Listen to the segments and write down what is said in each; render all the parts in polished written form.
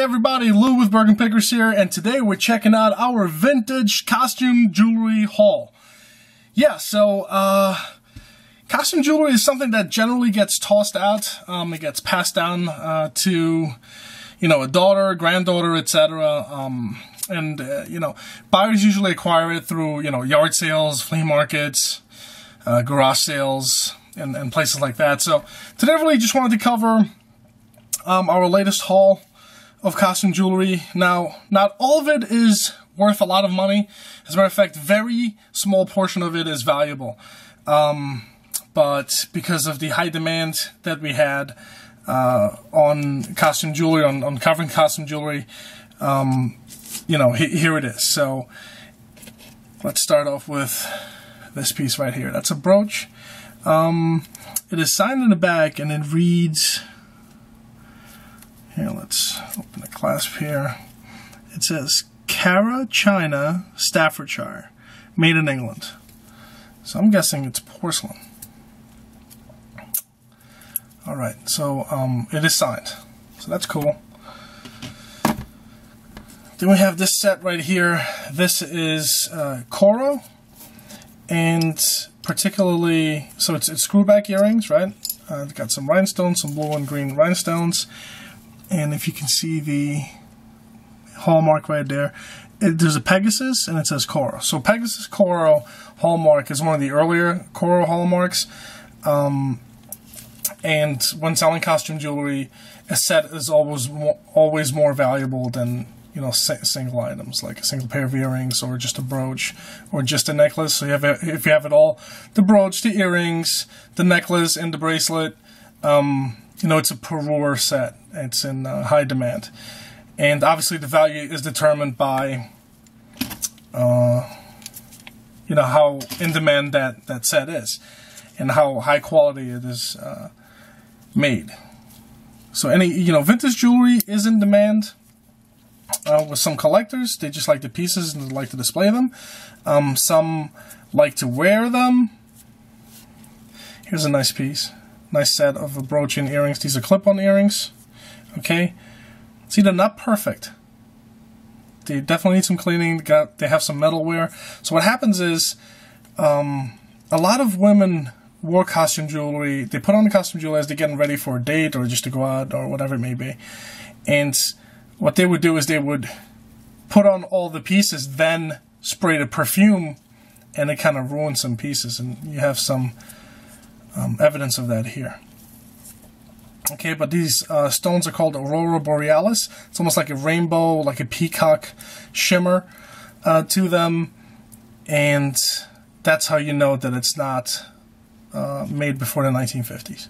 everybody, Lou with Bergen Pickers here, and today we're checking out our vintage costume jewelry haul. Yeah, so, costume jewelry is something that generally gets tossed out. It gets passed down to, you know, a daughter, granddaughter, etc. Buyers usually acquire it through, yard sales, flea markets, garage sales, and places like that. So today I really just wanted to cover our latest haul of costume jewelry. Now, not all of it is worth a lot of money. As a matter of fact, very small portion of it is valuable. But because of the high demand that we had on costume jewelry, on covering costume jewelry, here it is. So let's start off with this piece right here. That's a brooch. It is signed in the back and it reads, here, let's open the clasp here. It says, Cara, China, Staffordshire, made in England. So I'm guessing it's porcelain. Alright, so it is signed. So that's cool. Then we have this set right here. This is coral, and particularly, so it's screwback earrings, right? It's got some rhinestones, some blue and green rhinestones. And if you can see the hallmark right there, there's a Pegasus and it says coral. So Pegasus coral hallmark is one of the earlier coral hallmarks. And when selling costume jewelry, a set is always more valuable than, single items, like a single pair of earrings or just a brooch or just a necklace. So if you have it all, the brooch, the earrings, the necklace, and the bracelet, it's a parure set. It's in high demand. And obviously the value is determined by, how in demand that set is and how high quality it is made. So any, vintage jewelry is in demand. With some collectors, they just like the pieces and they like to display them. Some like to wear them. Here's a nice piece. Nice set of a brooch and earrings. These are clip-on earrings. Okay. See, they're not perfect. They definitely need some cleaning. They have some metal wear. So what happens is, a lot of women wore costume jewelry. They put on the costume jewelry as they're getting ready for a date or just to go out or whatever it may be. And what they would do is they would put on all the pieces, then spray the perfume, and it kind of ruins some pieces. And you have some evidence of that here. Okay, but these stones are called Aurora Borealis. It's almost like a rainbow, like a peacock shimmer to them. And that's how you know that it's not made before the 1950s.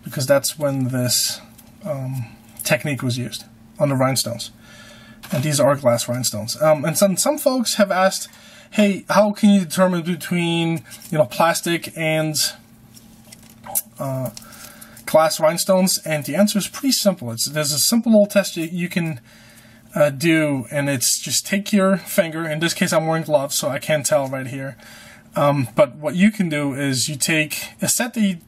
Because that's when this technique was used on the rhinestones. And these are glass rhinestones. And some folks have asked, hey, how can you determine between, plastic and glass rhinestones? And the answer is pretty simple. There's a simple little test you can do, and it's just take your finger. In this case, I'm wearing gloves, so I can't tell right here. But what you can do is you take a set that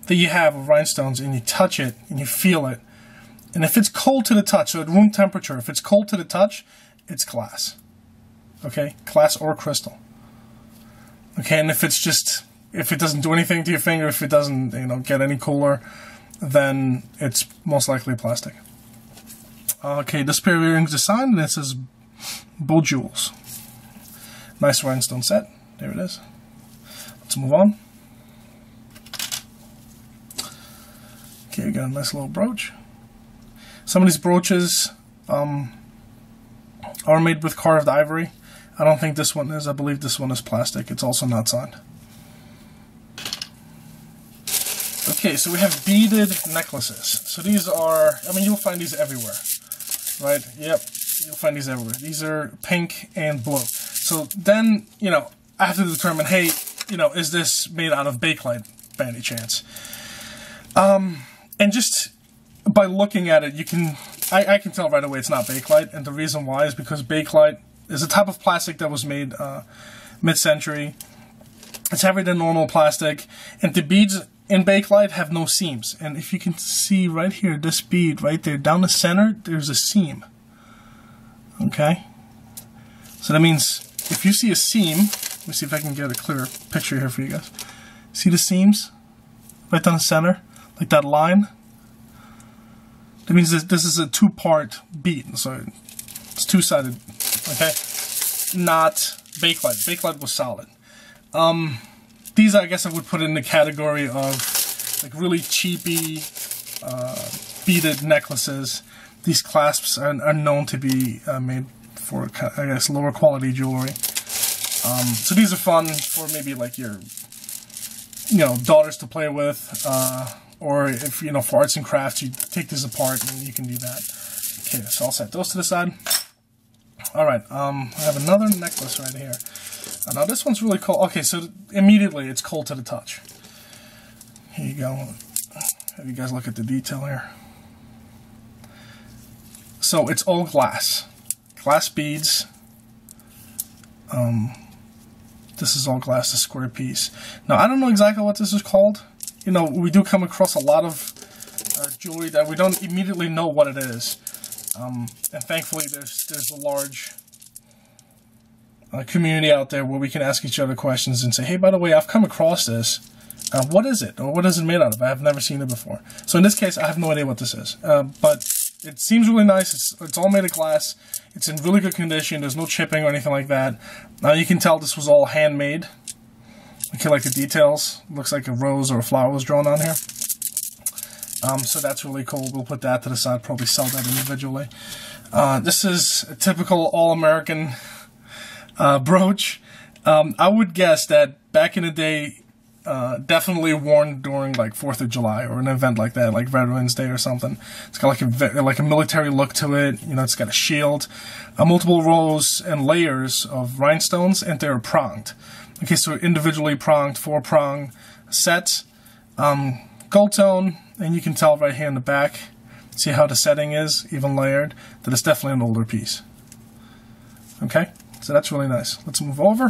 you have of rhinestones, and you touch it, and you feel it. And if it's cold to the touch, so at room temperature, if it's cold to the touch, it's glass. Okay, glass or crystal. Okay, and if it doesn't do anything to your finger, if it doesn't, get any cooler, then it's most likely plastic. Okay, this pair of earrings is signed, and it says Beau Jewels. Nice rhinestone set. There it is. Let's move on. Okay, we got a nice little brooch. Some of these brooches are made with carved ivory. I don't think this one is. I believe this one is plastic. It's also not signed. Okay, so we have beaded necklaces. So these are, you'll find these everywhere, right? Yep, you'll find these everywhere. These are pink and blue. So then, I have to determine, hey, is this made out of bakelite by any chance? And just by looking at it, I can tell right away it's not bakelite, and the reason why is because bakelite is a type of plastic that was made mid-century. It's heavier than normal plastic, and the beads in Bakelite have no seams. And if you can see right here, this bead right there, down the center, there's a seam. Okay? So that means if you see a seam, let me see if I can get a clearer picture here for you guys. See the seams? Right down the center? Like that line? That means this is a two-part bead. So it's two-sided. Okay? Not Bakelite. Bakelite was solid. These, I guess I would put in the category of like really cheapy beaded necklaces. These clasps are known to be made for, I guess, lower quality jewelry. So these are fun for maybe like your, daughters to play with, or if, for arts and crafts, you take this apart and you can do that. Okay, so I'll set those to the side. Alright, I have another necklace right here. Now this one's really cool. Okay, so immediately it's cold to the touch. Here you go. Have you guys look at the detail here. So it's all glass. Glass beads. This is all glass, a square piece. Now I don't know exactly what this is called. We do come across a lot of jewelry that we don't immediately know what it is. And thankfully there's a large community out there where we can ask each other questions and say, hey, by the way, I've come across this. What is it? Or what is it made out of? I have never seen it before. So in this case, I have no idea what this is. But it seems really nice. It's all made of glass. It's in really good condition. There's no chipping or anything like that. Now you can tell this was all handmade. Okay, like the details. Looks like a rose or a flower was drawn on here. So that's really cool. We'll put that to the side, probably sell that individually. This is a typical all-American brooch. I would guess that back in the day, definitely worn during like 4th of July or an event like that, like Veterans Day or something. It's got like a military look to it. It's got a shield, multiple rows and layers of rhinestones, and they're pronged. Okay, so individually pronged, 4-prong sets, gold tone, and you can tell right here in the back. See how the setting is, even layered. That it's definitely an older piece. Okay. So that's really nice. Let's move over.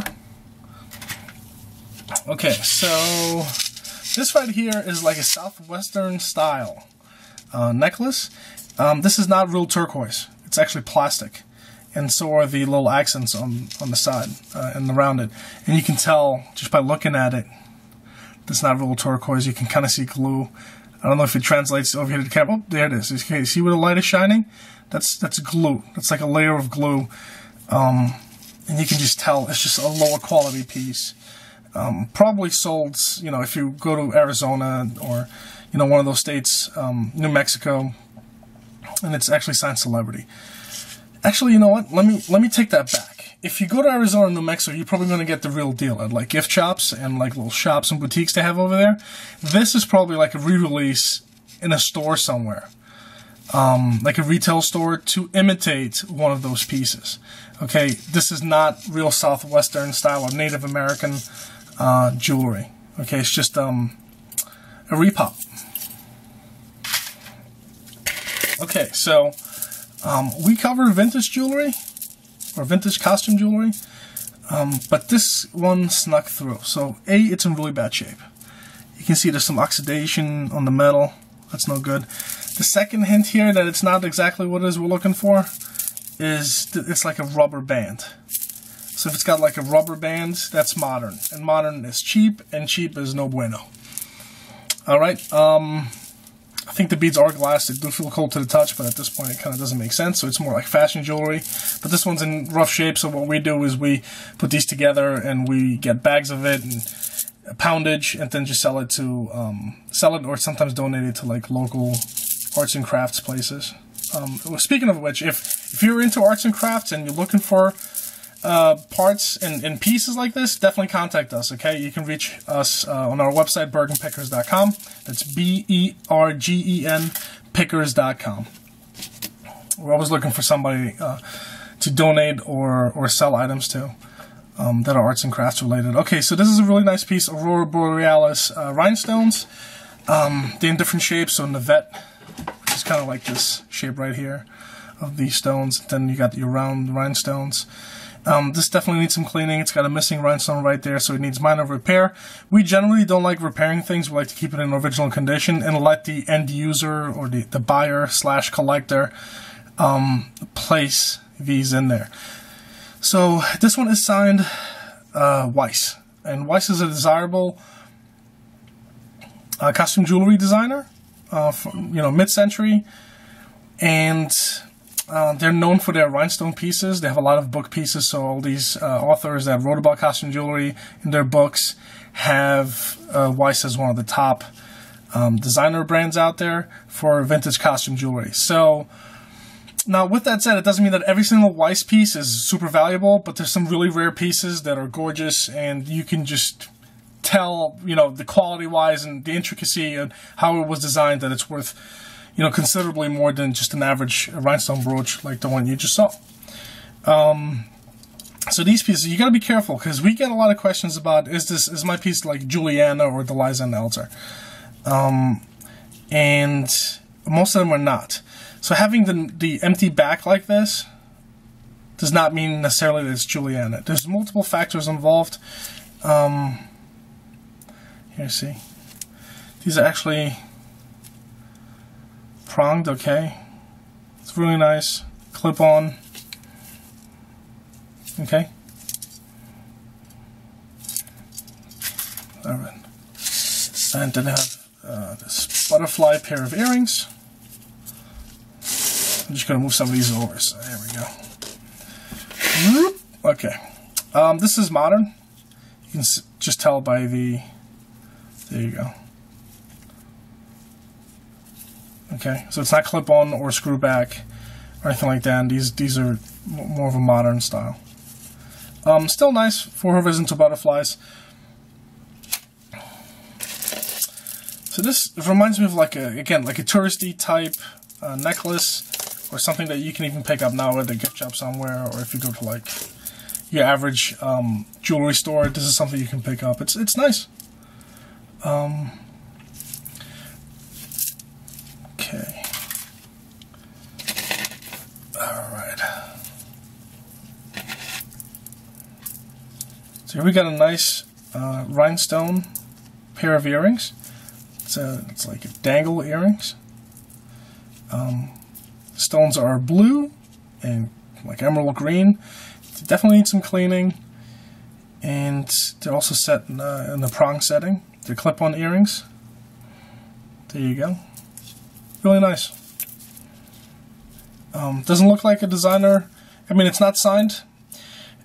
Okay, so this right here is like a Southwestern style necklace. This is not real turquoise. It's actually plastic. And so are the little accents on the side and around it. And you can tell just by looking at it, it's not real turquoise. You can kind of see glue. I don't know if it translates over here to the camera. Oh, there it is. Okay, see where the light is shining? That's glue. That's like a layer of glue. And you can just tell it's just a lower quality piece. Probably sold, if you go to Arizona or, one of those states, New Mexico, and it's actually signed celebrity. Actually, you know what? Let me take that back. If you go to Arizona and New Mexico, you're probably going to get the real deal at like gift shops and like little shops and boutiques they have over there. This is probably like a re-release in a store somewhere. Like a retail store to imitate one of those pieces. Okay, this is not real Southwestern style or Native American jewelry. Okay, it's just a repop. Okay, so we cover vintage jewelry or vintage costume jewelry, but this one snuck through. So it's in really bad shape. You can see there's some oxidation on the metal. That's no good. The second hint here that it's not exactly what it is we're looking for is it's like a rubber band. So if it's got like a rubber band, that's modern. And modern is cheap, and cheap is no bueno. Alright, I think the beads are glass. They do feel cold to the touch, but at this point it kind of doesn't make sense. So it's more like fashion jewelry. But this one's in rough shape, so what we do is we put these together and we get bags of it and poundage, and then just sell it to or sometimes donate it to like local arts and crafts places. Speaking of which, if you're into arts and crafts and you're looking for parts and pieces like this, definitely contact us, okay? You can reach us on our website, bergenpickers.com. That's BERGEN pickers.com. We're always looking for somebody to donate or sell items to that are arts and crafts related. Okay, so this is a really nice piece, Aurora Borealis rhinestones. They're in different shapes, so Navette, which is kind of like this shape right here of these stones. Then you got your round rhinestones. This definitely needs some cleaning. It's got a missing rhinestone right there, so it needs minor repair. We generally don't like repairing things. We like to keep it in original condition and let the end user or the buyer / collector place these in there. So this one is signed Weiss, and Weiss is a desirable costume jewelry designer, mid-century, and they're known for their rhinestone pieces. They have a lot of book pieces, so all these authors that wrote about costume jewelry in their books have Weiss as one of the top designer brands out there for vintage costume jewelry. So now, with that said, it doesn't mean that every single Weiss piece is super valuable, but there's some really rare pieces that are gorgeous, and you can just tell, the quality-wise and the intricacy and how it was designed, that it's worth, considerably more than just an average rhinestone brooch like the one you just saw. So these pieces, you got to be careful, because we get a lot of questions about, is my piece like Juliana or the Liza and Elzer? And most of them are not. So having the empty back like this does not mean necessarily that it's Juliana. There's multiple factors involved. Here, see. These are actually pronged, okay. It's really nice. Clip on. Okay. Alright. And then I have this butterfly pair of earrings. I'm just going to move some of these over, so there we go. Okay. This is modern. You can just tell by the... There you go. Okay, so it's not clip-on or screw-back or anything like that. And these are more of a modern style. Still nice for whoever's into butterflies. So this reminds me of like a touristy type necklace, or something that you can even pick up now at a gift shop somewhere, or if you go to like your average jewelry store, this is something you can pick up. It's nice. Okay. Alright. So here we got a nice rhinestone pair of earrings. It's like dangle earrings. Stones are blue and like emerald green. They definitely need some cleaning. And they're also set in the prong setting. They're clip-on earrings. There you go. Really nice. Doesn't look like a designer. I mean, it's not signed.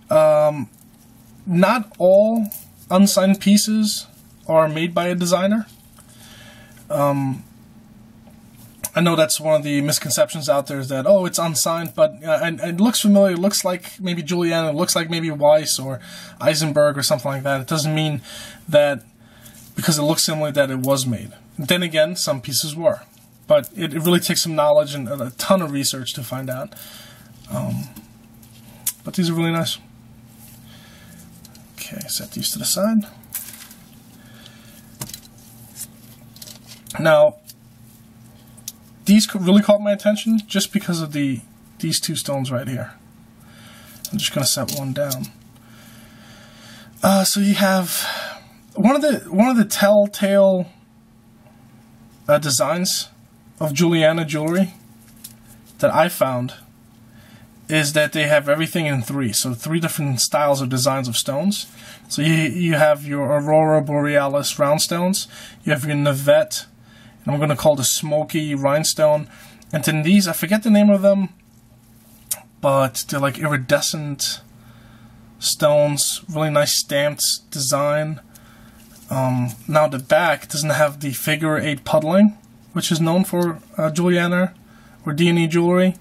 Not all unsigned pieces are made by a designer. I know that's one of the misconceptions out there, is that, oh, it's unsigned, but and it looks familiar. It looks like maybe Juliana. It looks like maybe Weiss or Eisenberg or something like that. It doesn't mean that because it looks similar that it was made. Then again, some pieces were. But it really takes some knowledge and a ton of research to find out. But these are really nice. Okay, set these to the side. Now, these really caught my attention just because of these two stones right here. I'm just going to set one down. So you have one of the telltale designs of Juliana jewelry that I found is that they have everything in three. So 3 different styles of designs of stones. So you have your Aurora Borealis round stones. You have your Navette, and I'm going to call the smoky rhinestone. And then these, I forget the name of them, but they're like iridescent stones. Really nice stamped design. Now the back doesn't have the figure 8 puddling, which is known for Juliana or D&E jewelry.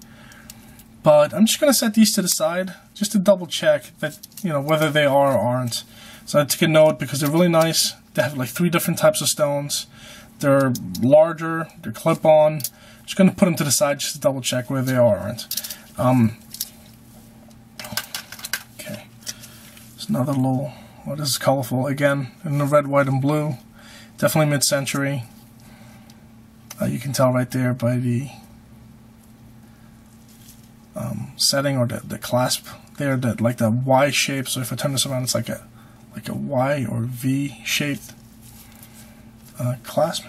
But I'm just going to set these to the side just to double check that, whether they are or aren't. So I took a note because they're really nice. They have like 3 different types of stones. They're larger, they're clip-on. Just going to put them to the side just to double check whether they are or aren't. Okay. There's another little, this is colorful again, in the red, white, and blue. Definitely mid-century. setting, or the clasp there, that like the Y shape. So if I turn this around, it's like a Y or V shaped clasp.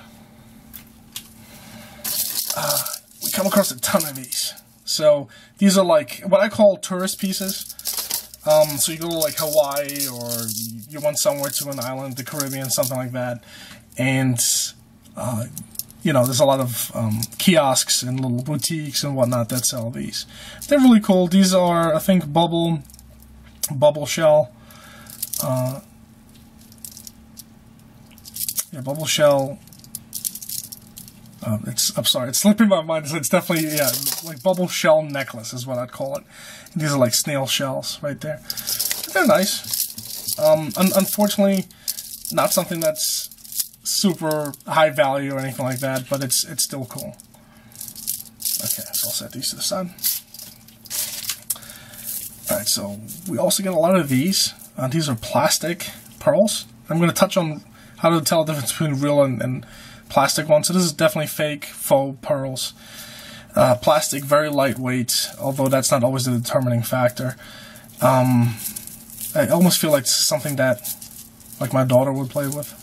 We come across a ton of these. So these are like what I call tourist pieces. So you go to like Hawaii, or you went somewhere to an island, the Caribbean, something like that, and you know, there's a lot of kiosks and little boutiques and whatnot that sell these. They're really cool. These are, I think, bubble shell. Yeah, bubble shell. I'm sorry, it's slipping my mind. It's definitely, yeah, like bubble shell necklace is what I'd call it. And these are like snail shells right there. They're nice. Unfortunately, not something that's super high value or anything like that, but it's still cool. Okay, so I'll set these to the side. Alright, so we also get a lot of these. These are plastic pearls. I'm going to touch on how to tell the difference between real and plastic ones. So this is definitely fake, faux pearls. Plastic, very lightweight, although that's not always the determining factor. I almost feel like it's something that like my daughter would play with.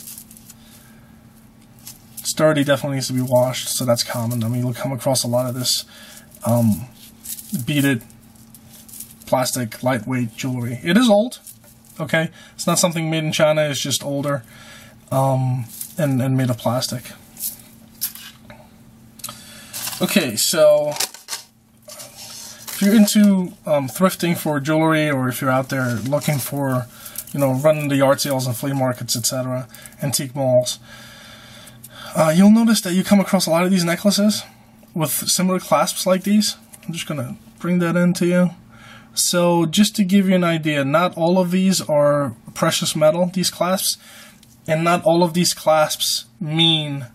It's dirty, definitely needs to be washed, so that's common. I mean, you'll come across a lot of this beaded plastic lightweight jewelry. It is old, okay? It's not something made in China, it's just older and made of plastic. Okay, so if you're into thrifting for jewelry, or if you're out there looking for, you know, running the yard sales and flea markets, etc., antique malls, you'll notice that you come across a lot of these necklaces with similar clasps like these. I'm just going to bring that into you. So just to give you an idea, not all of these are precious metal, these clasps, and not all of these clasps mean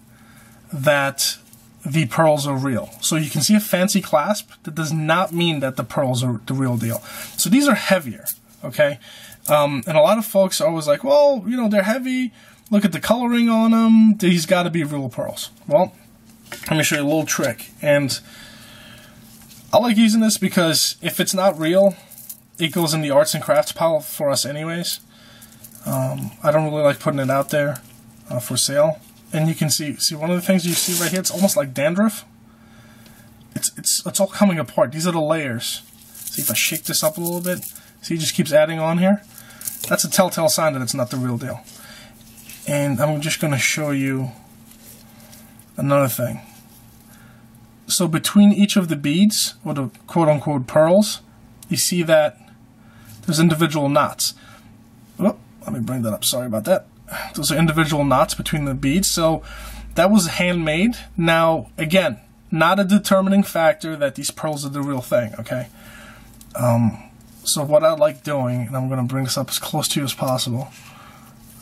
that the pearls are real. So you can see a fancy clasp, that does not mean that the pearls are the real deal. So these are heavier, okay? And a lot of folks are always like, well, you know, they're heavy, look at the coloring on them, these got to be real pearls. Well, let me show you a little trick. And I like using this because if it's not real, it goes in the arts and crafts pile for us anyways. I don't really like putting it out there for sale. And you can see one of the things you see right here, it's almost like dandruff. It's all coming apart. These are the layers. See if I shake this up a little bit. See, it just keeps adding on here. That's a telltale sign that it's not the real deal. And I'm just going to show you another thing. So between each of the beads, or the quote-unquote pearls, you see that there's individual knots. Oh, let me bring that up. Sorry about that. Those are individual knots between the beads. So that was handmade. Now, again, not a determining factor that these pearls are the real thing, okay? So what I like doing, and I'm going to bring this up as close to you as possible,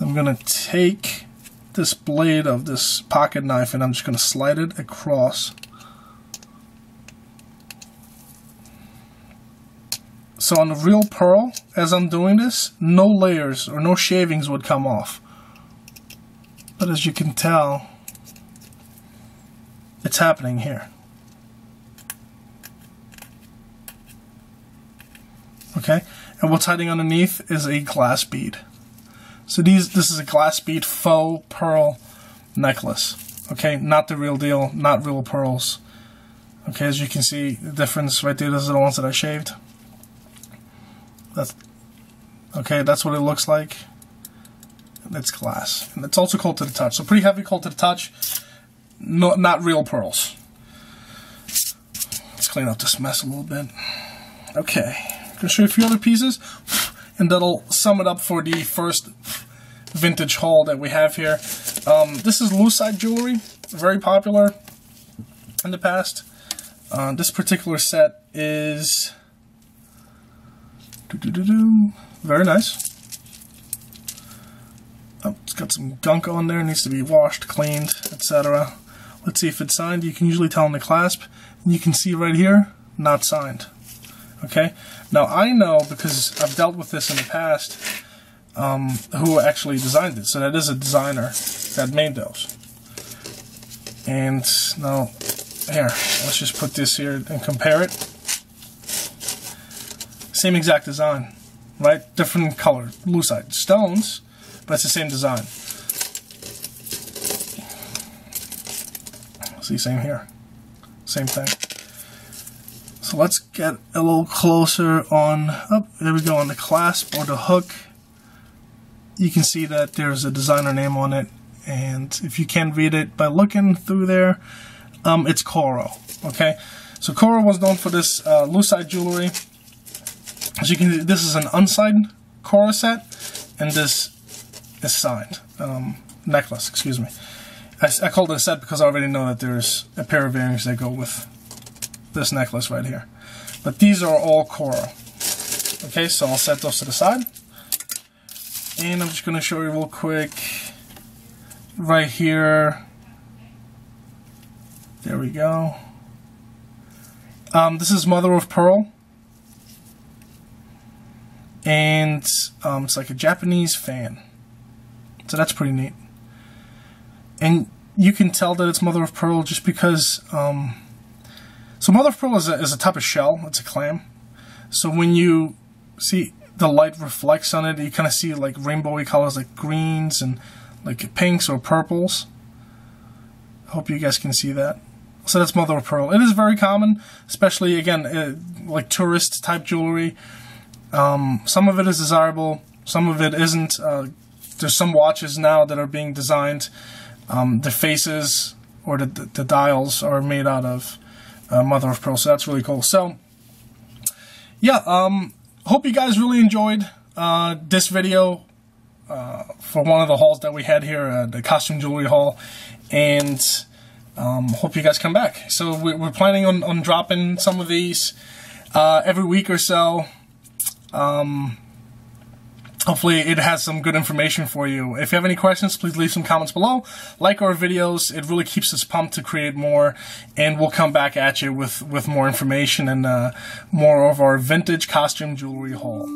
I'm going to take this blade of this pocket knife and I'm just going to slide it across. So on the real pearl, as I'm doing this, no layers or no shavings would come off. But as you can tell, it's happening here. Okay, and what's hiding underneath is a glass bead. So this is a glass bead faux pearl necklace. Okay, not the real deal, not real pearls. Okay, as you can see, the difference right there, those are the ones that I shaved. That's what it looks like. It's glass, and it's also cold to the touch. So pretty heavy, cold to the touch. No, not real pearls. Let's clean up this mess a little bit. Okay, I'm gonna show you a few other pieces, and that'll sum it up for the first vintage haul that we have here. This is Lucite Jewelry, very popular in the past. This particular set is very nice. Oh, it's got some gunk on there, needs to be washed, cleaned, etc. Let's see if it's signed. You can usually tell on the clasp. And you can see right here, not signed. Okay? Now I know, because I've dealt with this in the past, who actually designed it. So that is a designer that made those. And now, here, let's just put this here and compare it. Same exact design, right? Different color, lucite stones, but it's the same design. See, same here. Same thing. So let's get a little closer on, oh, there we go, on the clasp or the hook. You can see that there's a designer name on it, and if you can't read it by looking through there, it's Coro. Okay, so Coro was known for this Lucite jewelry. As you can see, this is an unsigned Coro set, and this is signed necklace. Excuse me. I called it a set because I already know that there's a pair of earrings that go with this necklace right here. But these are all Coro. Okay, so I'll set those to the side. And I'm just going to show you real quick right here. There we go. This is mother of pearl. And it's like a Japanese fan. So that's pretty neat. And you can tell that it's mother of pearl just because, so mother of pearl is a type of shell. It's a clam. So when you see the light reflects on it, you kind of see like rainbowy colors like greens and like pinks or purples. I hope you guys can see that. So that's mother of pearl. It is very common, especially again like tourist type jewelry. Some of it is desirable, some of it isn't. There's some watches now that are being designed. The faces or the dials are made out of mother of pearl, so that's really cool. So yeah, hope you guys really enjoyed this video for one of the hauls that we had here, the costume jewelry haul, and hope you guys come back. So we're planning on dropping some of these every week or so. Hopefully it has some good information for you. If you have any questions, please leave some comments below. Like our videos. It really keeps us pumped to create more, and we'll come back at you with more information and more of our vintage costume jewelry haul.